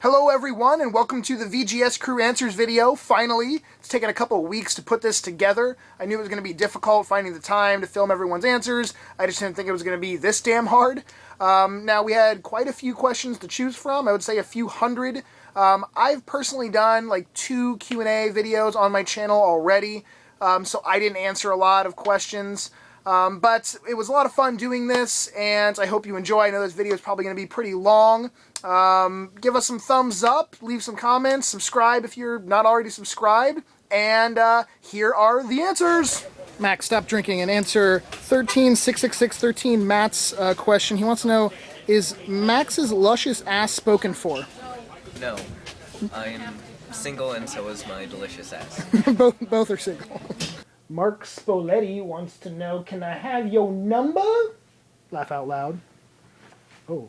Hello everyone and welcome to the VGS Crew Answers video. Finally, it's taken a couple of weeks to put this together. I knew it was going to be difficult finding the time to film everyone's answers. I just didn't think it was going to be this damn hard. Now we had quite a few questions to choose from. I would say a few hundred. I've personally done like 2 Q&A videos on my channel already, so I didn't answer a lot of questions. But it was a lot of fun doing this, and I hope you enjoy. I know this video is probably going to be pretty long. Give us some thumbs up, leave some comments, subscribe if you're not already subscribed, and here are the answers. Max, stop drinking and answer 1366613, Matt's question. He wants to know, is Max's luscious ass spoken for? No. I am single and so is my delicious ass. Both are single. Mark Spoletti wants to know, can I have your number? Laugh out loud. Oh.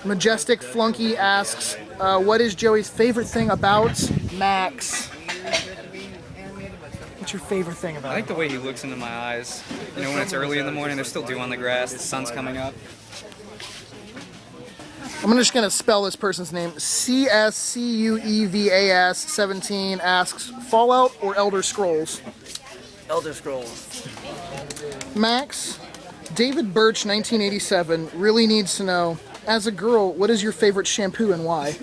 Majestic Flunky asks, what is Joey's favorite thing about Max? What's your favorite thing about him? I like the way he looks into my eyes. You know, when it's early in the morning, there's still dew on the grass, the sun's coming up. I'm just going to spell this person's name. CSCUEVAS 17 asks, Fallout or Elder Scrolls? Elder Scrolls. Max, David Birch 1987 really needs to know, as a girl, what is your favorite shampoo and why?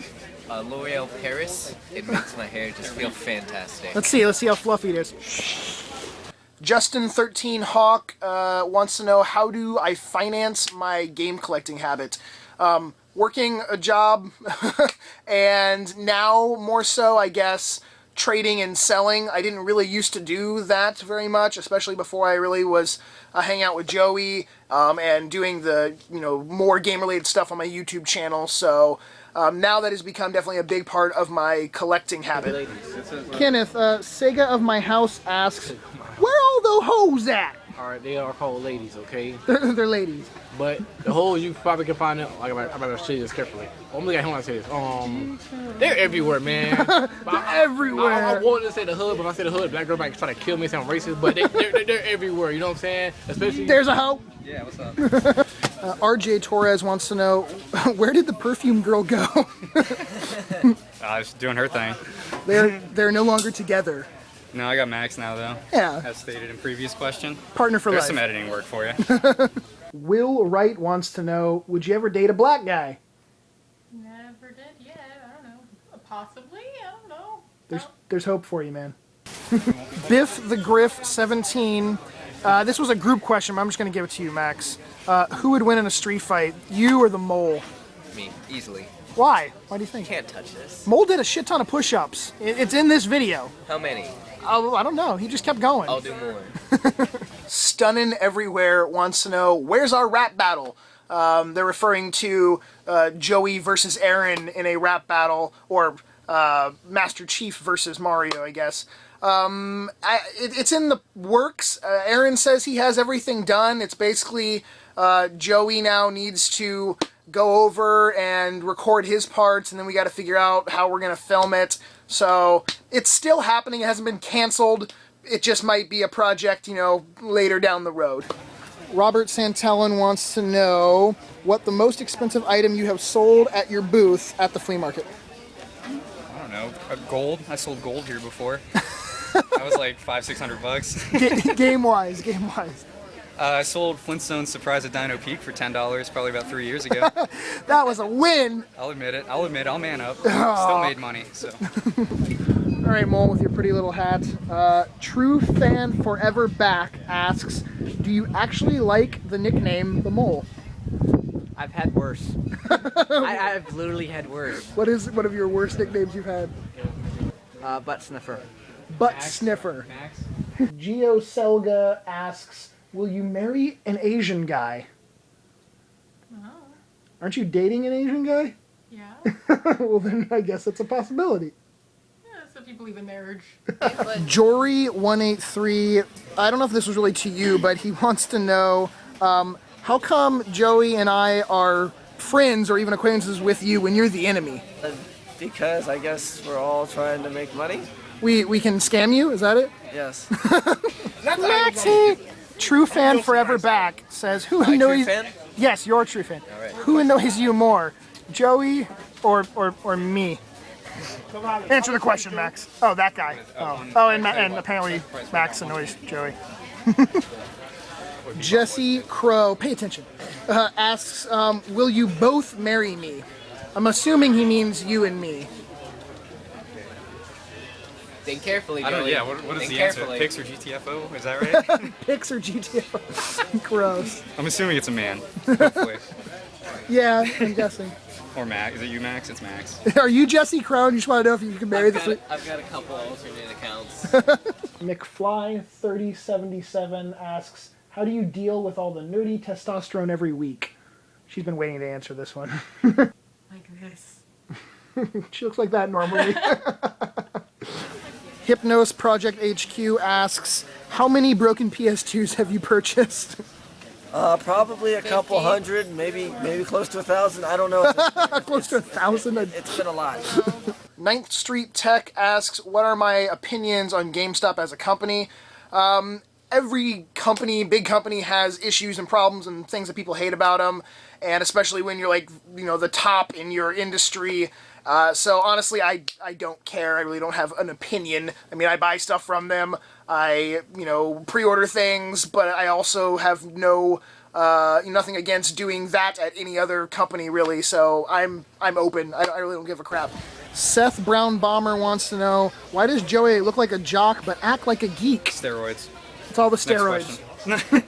L'Oreal Paris. It makes my hair just feel fantastic. Let's see how fluffy it is. Justin13 Hawk wants to know, how do I finance my game collecting habit? Working a job, and now more so, I guess, trading and selling. I didn't really used to do that very much, especially before I really was hanging out with Joey and doing the, more game-related stuff on my YouTube channel. So now that has become definitely a big part of my collecting habit. Kenneth, Sega of my house asks, where all the hoes at? Alright, they are called ladies, okay? They're ladies. But the hoes you probably can find them, like, I'm about to say this carefully. Only I want to say this. They're everywhere, man. They're everywhere. I wanted to say the hood, but if I say the hood, black girl might try to kill me and sound racist, but they're everywhere, you know what I'm saying? Especially. There's a hoe. Yeah, what's up? RJ Torres wants to know, where did the perfume girl go? She's doing her thing. They're no longer together. No, I got Max now, though. Yeah. As stated in previous question. Partner for There's life. some editing work for you. Will Wright wants to know, would you ever date a black guy? Never did yet. I don't know. Possibly. I don't know. There's hope for you, man. Biff the Griff 17. This was a group question, but I'm just going to give it to you, Max. Who would win in a street fight, you or the mole? Me, easily. Why? Why do you think? Can't touch this. Mole did a shit ton of push-ups. It's in this video. How many? Oh, I don't know. He just kept going. I'll do more. Stunnin' Everywhere wants to know, where's our rap battle? They're referring to Joey versus Aaron in a rap battle, or Master Chief versus Mario, I guess. It's in the works. Aaron says he has everything done. It's basically Joey now needs to go over and record his parts, and then we got to figure out how we're going to film it. So it's still happening. It hasn't been canceled. It just might be a project, later down the road. Robert Santellan wants to know what the most expensive item you have sold at your booth at the flea market. I don't know. Gold. I sold gold here before. That was like $500-600. Game-wise. I sold Flintstones Surprise at Dino Peak for $10 probably about 3 years ago. That was a win. I'll admit it. I'll man up. Still made money, so. All right, Mole, with your pretty little hat. True Fan Forever Back asks, do you actually like the nickname The Mole? I've had worse. I've literally had worse. What is one of your worst nicknames you've had? Butt sniffer. Butt Sniffer. Geo Selga asks, will you marry an Asian guy? No. Aren't you dating an Asian guy? Yeah. Well, then I guess it's a possibility. Yeah, so if you believe in marriage. Jory183, I don't know if this was really to you, but he wants to know, how come Joey and I are friends or even acquaintances with you when you're the enemy? Because I guess we're all trying to make money. We can scam you, is that it? Yes. Maxie! True Fan Forever Back says, who Hi, knew True he... Fan. Yes, you're a true fan. All right. Who annoys you more, Joey or me? Answer the question, Max. Oh, that guy. And apparently Max annoys Joey. Jesse Crow, pay attention, asks, will you both marry me? I'm assuming he means you and me. Think carefully, I don't. Joey. Yeah. What is Think the answer? carefully. Pix or GTFO? Is that right? Pix or GTO? Gross. I'm assuming it's a man. Hopefully. Yeah, I'm guessing. Or Max. Is it you, Max? It's Max. Are you Jesse Crow and you just want to know if you can marry the free... I've got a couple alternate accounts. McFly3077 asks, how do you deal with all the nerdy testosterone every week? She's been waiting to answer this one. Like this. She looks like that normally. Hypnos Project HQ asks, how many broken PS2s have you purchased? Probably a couple 50. hundred, maybe close to 1,000. I don't know. Close to 1,000. It's been a lot. 9th Street Tech asks, what are my opinions on GameStop as a company? Every company, big company, has issues and problems and things that people hate about them, and especially when you're like, you know, the top in your industry. So honestly, I don't care. I really don't have an opinion. I mean, I buy stuff from them. I, you know, pre-order things, but I also have nothing against doing that at any other company, really. So I'm open. I really don't give a crap. Seth Brown Bomber wants to know, why does Joey look like a jock but act like a geek? Steroids. It's all the Next steroids. question.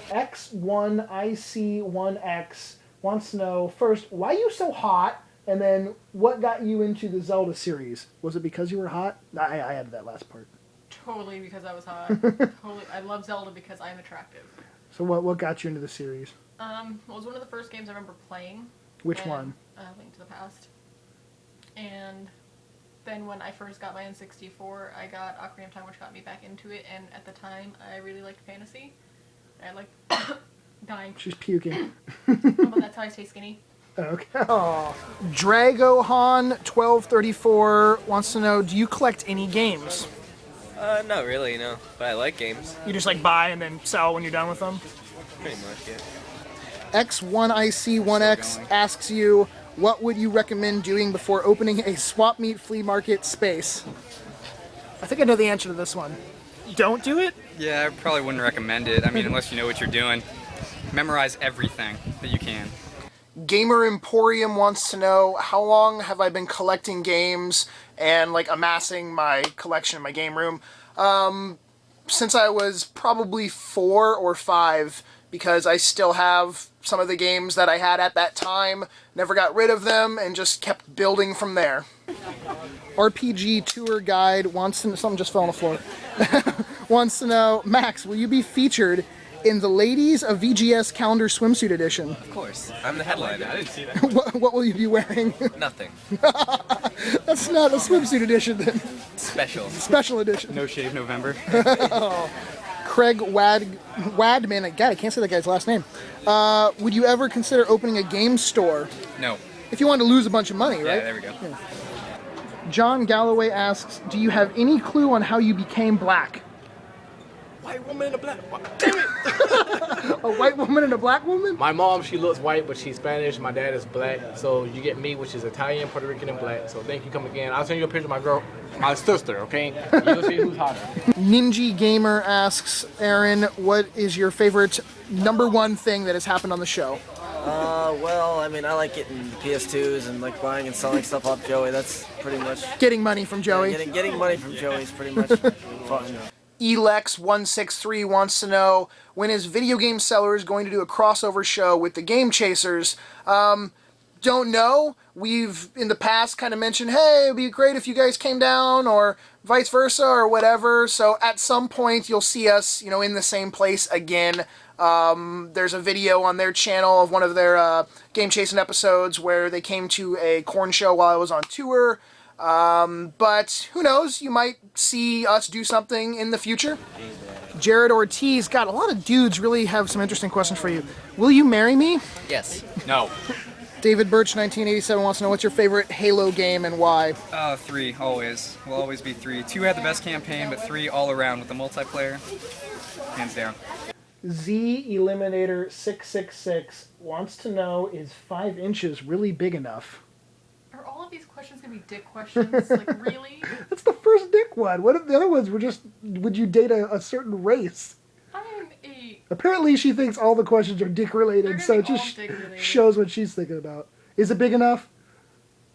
X1IC1X wants to know, first, why are you so hot? And then, what got you into the Zelda series? Was it because you were hot? I added that last part. Totally because I was hot. Totally. I love Zelda because I'm attractive. So what got you into the series? It was one of the first games I remember playing. Which and, one? Link to the Past. And then when I first got my N64, I got Ocarina of Time, which got me back into it. And at the time, I really liked fantasy. I liked dying. She's puking. But that's how I stay skinny. Okay. Oh. Dragohan1234 wants to know, do you collect any games? Not really, no. But I like games. You just like buy and then sell when you're done with them? Pretty much, yeah. X1IC1X asks you, what would you recommend doing before opening a swap meet flea market space? I think I know the answer to this one. Don't do it? Yeah, I probably wouldn't recommend it. I mean, unless you know what you're doing. Memorize everything that you can. Gamer Emporium wants to know, how long have I been collecting games and like amassing my collection in my game room? Since I was probably 4 or 5, because I still have some of the games that I had at that time, never got rid of them, and just kept building from there. RPG Tour Guide wants to know, something just fell on the floor, wants to know, Max, will you be featured in the Ladies of VGS Calendar Swimsuit Edition? Of course. I'm the headliner. I didn't see that. What will you be wearing? Nothing. That's not a swimsuit edition then. Special. Special edition. No Shave November. Craig Wadman, God, I can't say that guy's last name. Would you ever consider opening a game store? No. If you wanted to lose a bunch of money, right? Yeah, there we go. Yeah. John Galloway asks, do you have any clue on how you became black? White woman in a black. Damn it! A white woman and a black woman? My mom, she looks white, but she's Spanish. My dad is black. So you get me, which is Italian, Puerto Rican, and black. So thank you, come again. I'll send you a picture of my girl, my sister, okay? You'll see who's hotter. Ninja Gamer asks, Aaron, what is your favorite #1 thing that has happened on the show? Well, I mean, I like getting PS2s and like buying and selling stuff off Joey. That's pretty much Getting money from Joey. getting money from Joey is pretty much fun. Elex163 wants to know, when is Video Game Sellers going to do a crossover show with the Game Chasers? Don't know. We've, in the past, kind of mentioned, hey, it'd be great if you guys came down, or vice versa, or whatever. So at some point, you'll see us, you know, in the same place again. There's a video on their channel of one of their Game Chasing episodes where they came to a corn show while I was on tour. But who knows, you might see us do something in the future. Jared Ortiz, God, a lot of dudes really have some interesting questions for you. Will you marry me? Yes. No. David Birch, 1987, wants to know, what's your favorite Halo game and why? 3, always. Will always be 3. 2 had the best campaign, but 3 all around with the multiplayer. Hands down. Z Eliminator 666 wants to know, is 5 inches really big enough? Are all of these questions gonna be dick questions? Like, really? That's the first dick one. What if the other ones were just, would you date a certain race? I'm a. Apparently she thinks all the questions are dick They're related, gonna so be it just all dick-related. shows what she's thinking about. Is it big enough?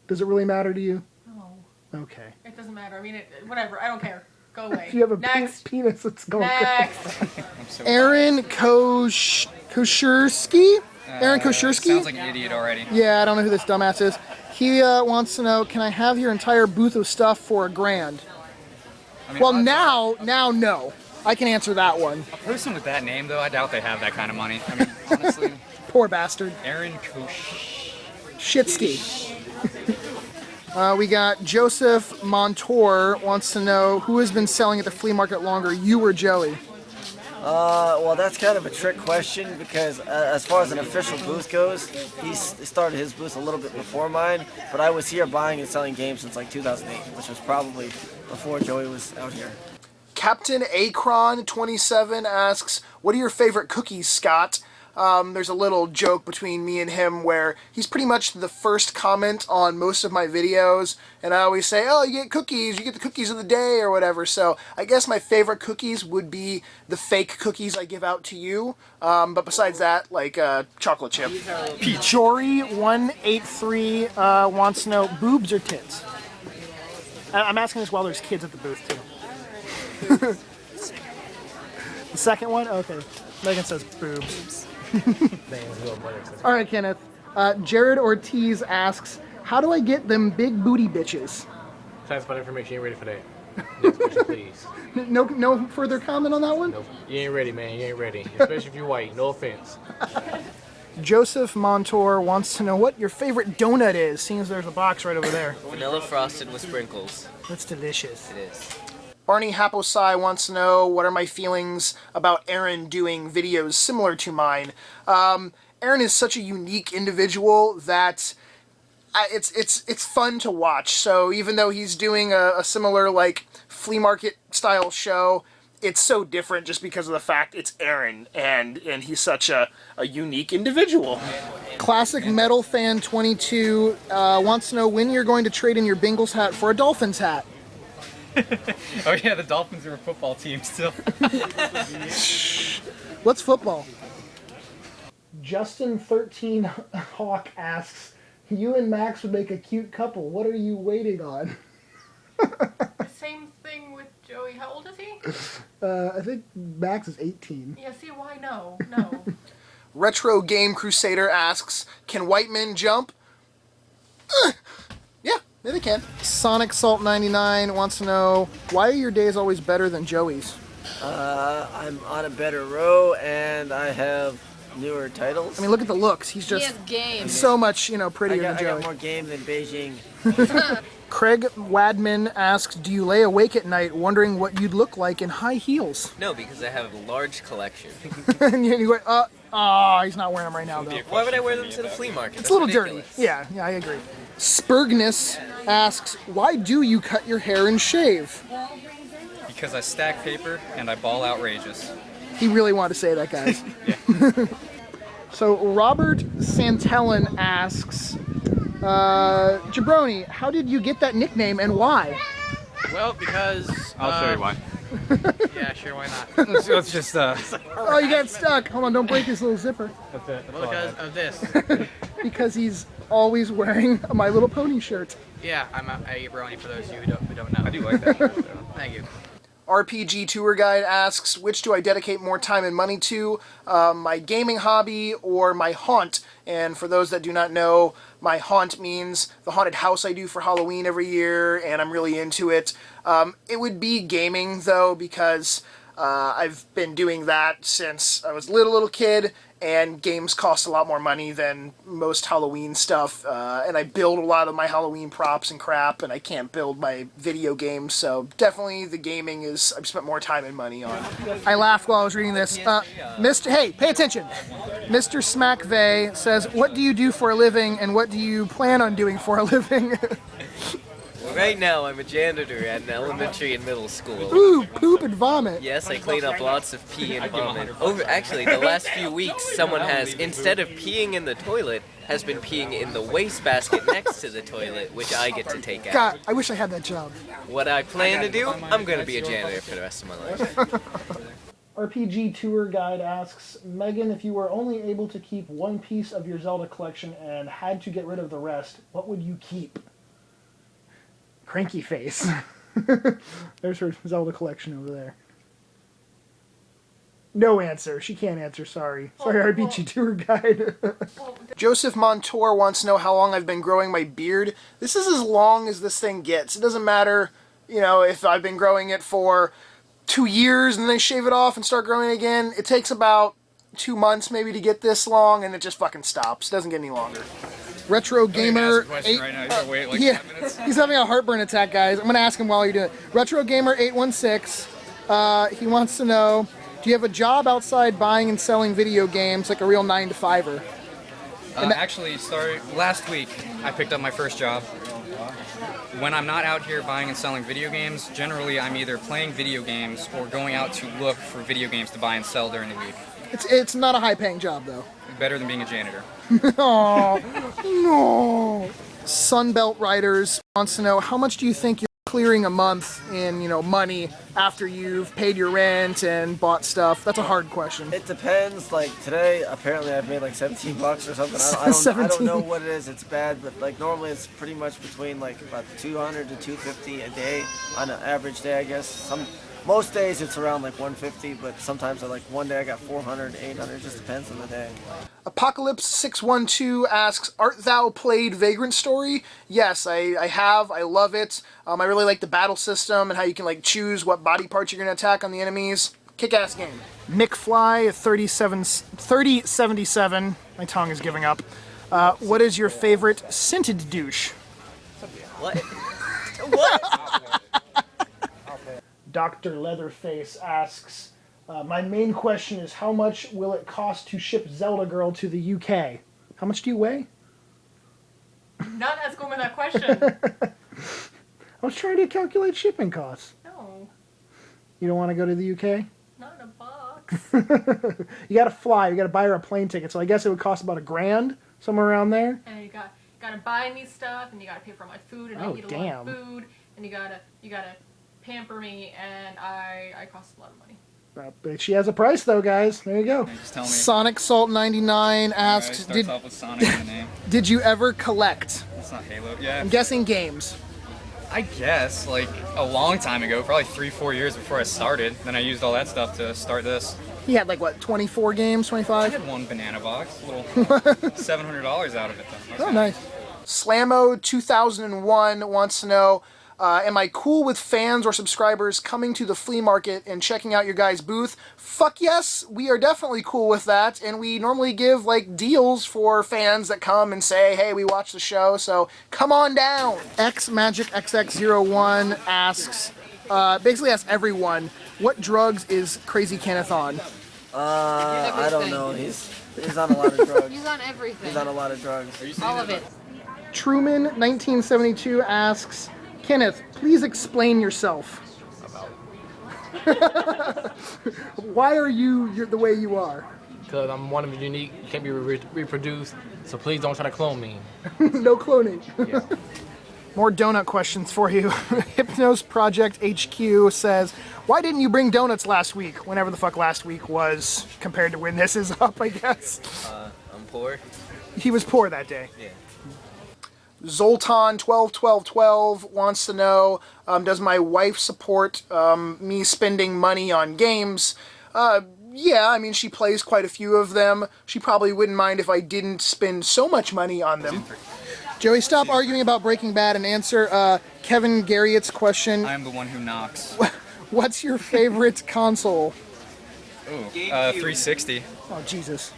Does it really matter to you? No, Okay. it doesn't matter. I mean, whatever. I don't care. Go away. If you have a Next. penis, it's going Next. Aaron Koshersky? Aaron Koshersky? Sounds like an idiot already. Yeah, I don't know who this dumbass is. He wants to know, can I have your entire booth of stuff for $1,000? I mean, Well, now, no. I can answer that one. a person with that name, though, I doubt they have that kind of money. I mean, honestly, Poor bastard. Aaron Kosh. Shitsky. We got Joseph Montour wants to know, who has been selling at the flea market longer, you or Joey? Well, that's kind of a trick question because as far as an official booth goes, he started his booth a little bit before mine, but I was here buying and selling games since like 2008, which was probably before Joey was out here. Captain Akron27 asks, what are your favorite cookies, Scott? There's a little joke between me and him where he's pretty much the first comment on most of my videos, and I always say, oh, you get cookies, you get the cookies of the day or whatever. So I guess my favorite cookies would be the fake cookies I give out to you, but besides that, like chocolate chip. Jory183 wants to know, boobs or tits? I'm asking this while there's kids at the booth too. The second one? Okay. Megan says boobs. All right, Kenneth. Jared Ortiz asks, how do I get them big booty bitches? Classified information, you ain't ready for that. Next question, please. No further comment on that one? Nope. You ain't ready, man. You ain't ready. Especially if you're white. No offense. Joseph Montour wants to know what your favorite donut is, seeing as there's a box right over there. Vanilla frosted with sprinkles. That's delicious. It is. Barney Haposai wants to know, what are my feelings about Aaron doing videos similar to mine? Aaron is such a unique individual that it's fun to watch. So even though he's doing a similar like flea market style show, it's so different just because of the fact it's Aaron and he's such a unique individual. Classic Metal Fan 22 wants to know when you're going to trade in your Bengals hat for a Dolphins hat. Oh yeah, the Dolphins are a football team still. What's football? Justin13 Hawk asks, you and Max would make a cute couple. What are you waiting on? The same thing with Joey. How old is he? I think Max is 18. Yeah, see, why no? No. Retro Game Crusader asks, can white men jump? Yeah, they can. Sonic Salt 99 wants to know, why are your days always better than Joey's? I'm on a better row and I have newer titles. I mean, look at the looks. He's just so much, prettier than I Joey. got more game than Beijing. Craig Wadman asks, do you lay awake at night wondering what you'd look like in high heels? No, because I have a large collection. And you go, he's not wearing them right now, though. Why would I wear them to the flea market? It's a little dirty. Yeah, I agree. Spurgnus asks, why do you cut your hair and shave? Because I stack paper and I ball outrageous. He really wanted to say that, guys. So Robert Santellin asks, Jabroni, how did you get that nickname and why? Well, because... I'll show you why. Yeah, sure, why not? Let's just Oh, you got stuck. Hold on, don't break this little zipper. That's it. Well, because of this. Because he's always wearing a My Little Pony shirt. Yeah, I'm a Brony for those of you who don't know. I do like that. Thank you. RPG Tour Guide asks, which do I dedicate more time and money to, my gaming hobby or my haunt? And for those that do not know, my haunt means the haunted house I do for Halloween every year, and I'm really into it. It would be gaming, though, because I've been doing that since I was a little kid, and games cost a lot more money than most Halloween stuff, and I build a lot of my Halloween props and crap, and I can't build my video games, so definitely the gaming is I've spent more time and money on. I laughed while I was reading this. Hey, pay attention. Mr. Smackvey says, what do you do for a living, and what do you plan on doing for a living? Right now, I'm a janitor at an elementary and middle school. Ooh, poop and vomit. Yes, I clean up lots of pee and vomit. Actually, the last few weeks, someone has, instead of peeing in the toilet, has been peeing in the wastebasket next to the toilet, which I get to take out. God, I wish I had that job. What I plan to do, I'm going to be a janitor for the rest of my life. RPG Tour Guide asks, Megan, if you were only able to keep one piece of your Zelda collection and had to get rid of the rest, what would you keep? Cranky face. There's her Zelda collection over there. No answer. She can't answer, sorry. Sorry, RPG Tour Guide. Joseph Montour wants to know how long I've been growing my beard. This is as long as this thing gets. It doesn't matter, you know, if I've been growing it for 2 years and then shave it off and start growing again. It takes about 2 months maybe to get this long, and it just fucking stops. It doesn't get any longer. Retro Gamer. Right now. You gotta wait like Yeah, 5 minutes. he's having a heartburn attack, guys. I'm gonna ask him while you're doing it. Retro Gamer 816. He wants to know, do you have a job outside buying and selling video games, like a real 9 to 5er? Actually, last week I picked up my first job. When I'm not out here buying and selling video games, generally I'm either playing video games or going out to look for video games to buy and sell during the week. It's not a high-paying job, though. Better than being a janitor. Oh, no. Sunbelt Riders wants to know, how much do you think you're clearing a month in, you know, money after you've paid your rent and bought stuff? That's a hard question. It depends. Like today, apparently I've made like $17 or something. I don't know what it is. It's bad, but like normally it's pretty much between like about 200 to 250 a day on an average day, I guess. Most days it's around like 150, but sometimes like one day I got 400, 800. It just depends on the day. Apocalypse612 asks, art thou played Vagrant Story? Yes, I have. I love it. I really like the battle system and how you can like choose what body parts you're going to attack on the enemies. Kick-ass game. McFly 3077. My tongue is giving up. What is your favorite scented douche? What? What? Dr. Leatherface asks, my main question is, how much will it cost to ship Zelda Girl to the UK? How much do you weigh? Not asking me that question. I was trying to calculate shipping costs. No, You don't want to go to the UK? not in a box. You got to fly. You got to buy her a plane ticket. So I guess it would cost about $1,000, somewhere around there. And you gotta buy me stuff, and you gotta pay for my food, and Oh, I eat a damn. lot of food, and you gotta pamper me, and I cost a lot of money. But she has a price, though, guys. There you go. Just tell me. Sonic Salt 99 asks, Starts off with Sonic in the name. did you ever collect? It's not Halo. Yeah. I'm guessing games. I guess like a long time ago, probably 3-4 years before I started. Then I used all that stuff to start this. He had like what, 24 games, I 25? had one banana box, a little $700 out of it though. Oh, nice. Slammo 2001 wants to know, am I cool with fans or subscribers coming to the flea market and checking out your guys' booth? Fuck yes, we are definitely cool with that, and we normally give like deals for fans that come and say, hey, we watched the show, so come on down. XMagicXX01 asks, basically asks everyone, what drugs is Crazy Kenneth on? I don't know. He's on a lot of drugs. He's on everything. He's on a lot of drugs. All of it. Truman 1972 asks, Kenneth, please explain yourself. Why are you're the way you are? Because I'm one of the unique, can't be reproduced, so please don't try to clone me. No cloning. Yeah. More donut questions for you. Hypnos Project HQ says, why didn't you bring donuts last week? Whenever the fuck last week was, compared to when this is up, I guess. I'm poor. He was poor that day. Yeah. Zoltan 121212 wants to know, does my wife support me spending money on games? Yeah, I mean, she plays quite a few of them. She probably wouldn't mind if I didn't spend so much money on them. Joey, stop arguing about Breaking Bad and answer Kevin Garriott's question. I am the one who knocks. What's your favorite console? Ooh, 360. Oh, Jesus.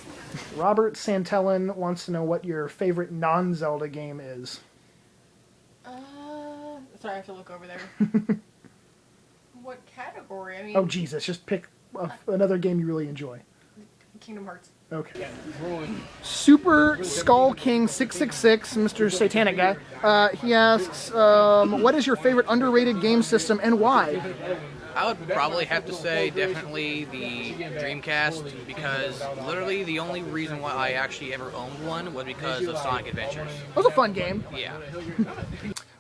Robert Santellin wants to know what your favorite non-Zelda game is. Sorry, I have to look over there. What category? I mean, Oh, Jesus. Just pick another game you really enjoy. Kingdom Hearts. Okay. Super Skull King 666, Mr. Satanic guy. He asks, what is your favorite underrated game system and why? I would probably have to say definitely the Dreamcast, because literally the only reason why I actually ever owned one was because of Sonic Adventures. It was a fun game. Yeah.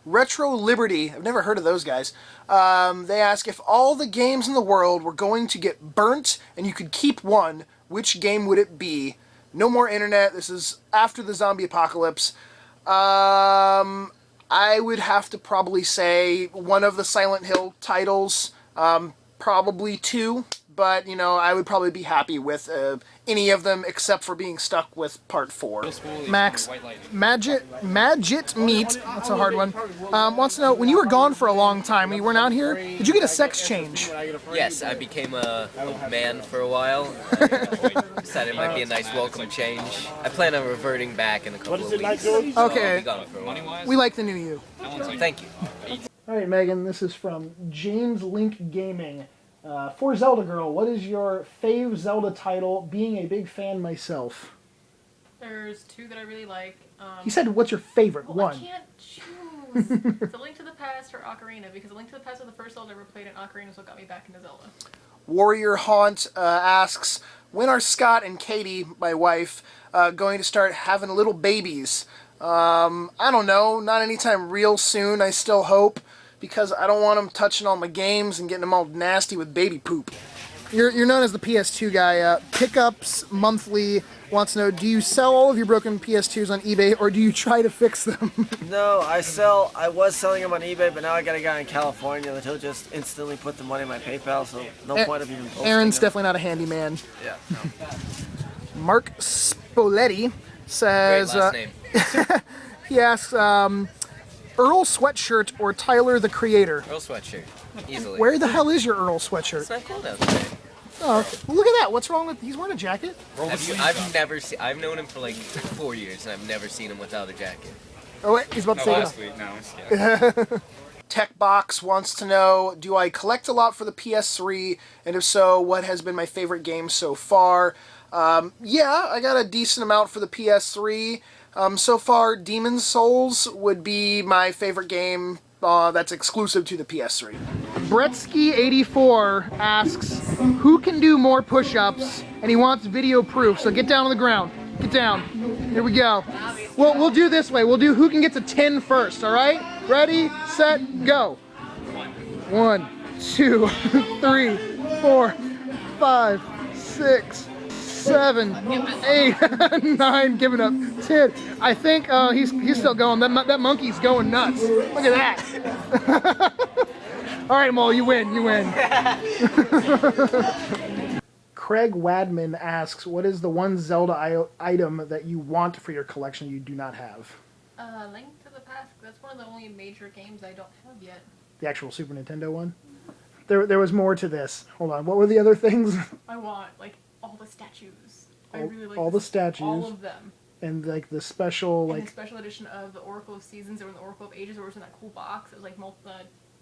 Retro Liberty, I've never heard of those guys. They ask, if all the games in the world were going to get burnt and you could keep one, which game would it be? No more internet. This is after the zombie apocalypse. I would have to probably say one of the Silent Hill titles. Probably 2, but, you know, I would probably be happy with any of them except for being stuck with part 4. Max, Magit Meat, that's a hard one, wants to know, when you were gone for a long time, when you weren't out here, did you get a sex change? Yes, I became a man for a while. I decided it might be a nice welcome change. I plan on reverting back in a couple of weeks. So Okay. I'll be gone for a while. We like the new you. Thank you. All right, Megan, this is from James Link Gaming. For Zelda Girl, what is your fave Zelda title, being a big fan myself? There's 2 that I really like. He said, what's your favorite well, one? I can't choose. It's A Link to the Past or Ocarina, because A Link to the Past was the first Zelda I ever played, and Ocarina is what got me back into Zelda. Warrior Haunt asks, when are Scott and Katie, my wife, going to start having little babies? I don't know, not anytime real soon, I still hope, because I don't want them touching all my games and getting them all nasty with baby poop. You're known as the PS2 guy. Pickups Monthly wants to know, do you sell all of your broken PS2s on eBay, or do you try to fix them? No, I was selling them on eBay, but now I got a guy in California that he'll just instantly put the money in my PayPal, so no point of even posting Aaron's them. definitely not a handyman. Yeah. Mark Spoletti says, Great last name. he asks, Earl Sweatshirt or Tyler the Creator? Earl Sweatshirt. Easily. Where the hell is your Earl sweatshirt? It's not cold out today. Oh, okay. Well, look at that. What's wrong with... He's wearing a jacket? I've never seen... I've known him for like 4 years, and I've never seen him without a jacket. Oh, wait. He's about to say it. Week, no. Yeah. Techbox wants to know, do I collect a lot for the PS3? And if so, what has been my favorite game so far? Yeah, I got a decent amount for the PS3. So far, Demon's Souls would be my favorite game that's exclusive to the PS3. Bretsky84 asks, who can do more push-ups? And he wants video proof, so get down on the ground. Get down. Here we go. We'll do this way. We'll do who can get to 10 first, all right? Ready, set, go. 1, 2, 3, 4, 5, 6, 7, 8, 9, giving up 10. I think he's still going. That monkey's going nuts. Look at that. All right, Mo, you win. You win. Craig Wadman asks, what is the one Zelda item that you want for your collection you do not have? Link to the Past. That's one of the only major games I don't have yet. The actual Super Nintendo one? There was more to this. Hold on. What were the other things? I want, like, all the statues. I All- really like all the statues. All of them. And like the special, And like, the special edition of the Oracle of Seasons or the Oracle of Ages, where it was in that cool box. It was like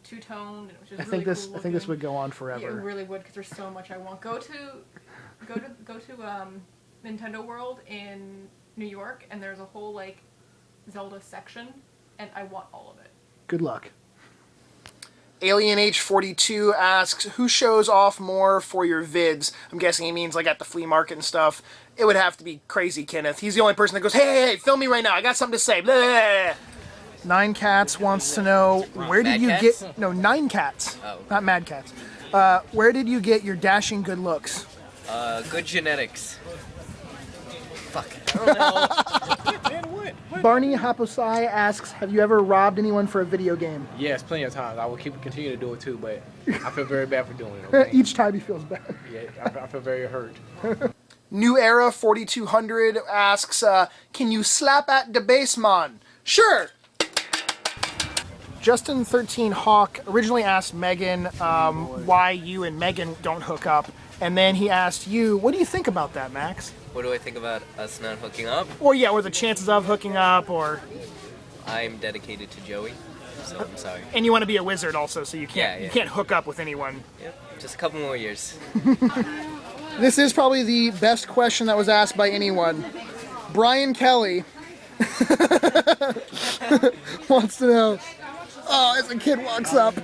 two-toned, and it was just I really think this cool I think this looking. would go on Yeah, it forever. really would, because there's so much I want. Go to Nintendo World in New York, and there's a whole like Zelda section, and I want all of it. Good luck. Alien H42 asks, who shows off more for your vids? I'm guessing he means like at the flea market and stuff. It would have to be Crazy Kenneth. He's the only person that goes, hey, film me right now. I got something to say. Blah, blah, blah. Nine Cats wants to know, where did Mad you Cats? get... No, Nine Cats. Oh. Not Mad Cats. Where did you get your dashing good looks? Good genetics. Fuck. I don't know. Barney Haposai asks, have you ever robbed anyone for a video game? Yes, plenty of times. I will continue to do it too, but I feel very bad for doing it. Okay? Each time he feels bad. Yeah, I feel very hurt. New Era 4200 asks, can you slap at the baseman? Sure! Justin13 Hawk originally asked Megan why you and Megan don't hook up, and then he asked you, what do you think about that, Max? What do I think about us not hooking up? Or yeah, or the chances of hooking up, or... I'm dedicated to Joey, so I'm sorry. And you want to be a wizard also, so you can't Yeah, yeah. you can't hook up with anyone. Yep, just a couple more years. This is probably the best question that was asked by anyone. Brian Kelly wants to know. Oh, as a kid walks up.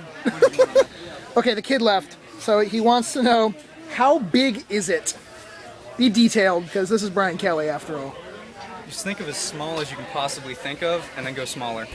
Okay, the kid left. So he wants to know, how big is it? Be detailed, because this is Brian Kelly after all. Just think of as small as you can possibly think of, and then go smaller.